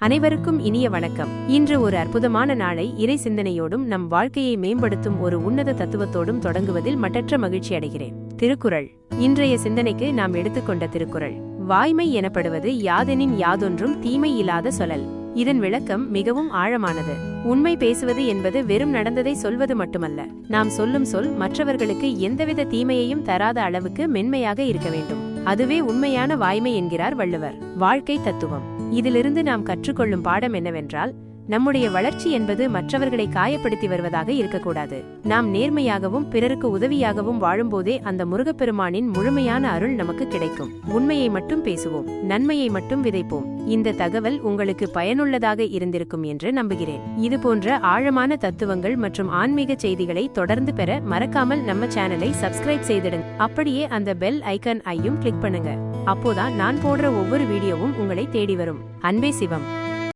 அனைவருக்கும் இனிய வணக்கம். இன்று ஒரு அற்புதமான நாளை இறை சிந்தனையோடும் நம் வாழ்க்கையை மேம்படுத்தும் ஒரு உன்னத தத்துவத்தோடும் தொடங்குவதில் மட்டற்ற மகிழ்ச்சி அடைகிறேன். திருக்குறள். இன்றைய சிந்தனைக்கு நாம் எடுத்துக்கொண்ட திருக்குறள், வாய்மை எனப்படுவது யாதெனின் யாதொன்றும் தீமை இல்லாத சொல்லல். இதன் விளக்கம் மிகவும் ஆழமானது. உண்மை பேசுவது என்பது வெறும் நடந்ததை சொல்வது மட்டுமல்ல, நாம் சொல்லும் சொல் மற்றவர்களுக்கு எந்தவித தீமையையும் தராத அளவுக்கு மென்மையாக இருக்க வேண்டும். அதுவே உண்மையான வாய்மை என்கிறார் வள்ளுவர். வாழ்க்கை தத்துவம். இதிலிருந்து நாம் கற்றுக்கொள்ளும் பாடம் என்னவென்றால், நம்முடைய வளர்ச்சி என்பது மற்றவர்களை காயப்படுத்தி வருவதாக இருக்கக்கூடாது. நாம் நேர்மையாகவும் பிறருக்கு உதவியாகவும் வாழும்போதே அந்த முருகப்பெருமானின் முழுமையான அருள் நமக்கு கிடைக்கும். உண்மையை மட்டும் பேசுவோம், நன்மையை மட்டும் விதைப்போம். இந்த தகவல் உங்களுக்கு பயனுள்ளதாக இருந்திருக்கும் என்று நம்புகிறேன். இதுபோன்ற ஆழமான தத்துவங்கள் மற்றும் ஆன்மீக செய்திகளை தொடர்ந்து பெற மறக்காமல் நம்ம சேனலை சப்ஸ்கிரைப் செய்திடுங்க. அப்படியே அந்த பெல் ஐக்கன் ஐயும் கிளிக் பண்ணுங்க. அப்போதான் நான் போடுற ஒவ்வொரு வீடியோவும் உங்களை தேடி வரும். அன்பே சிவம்.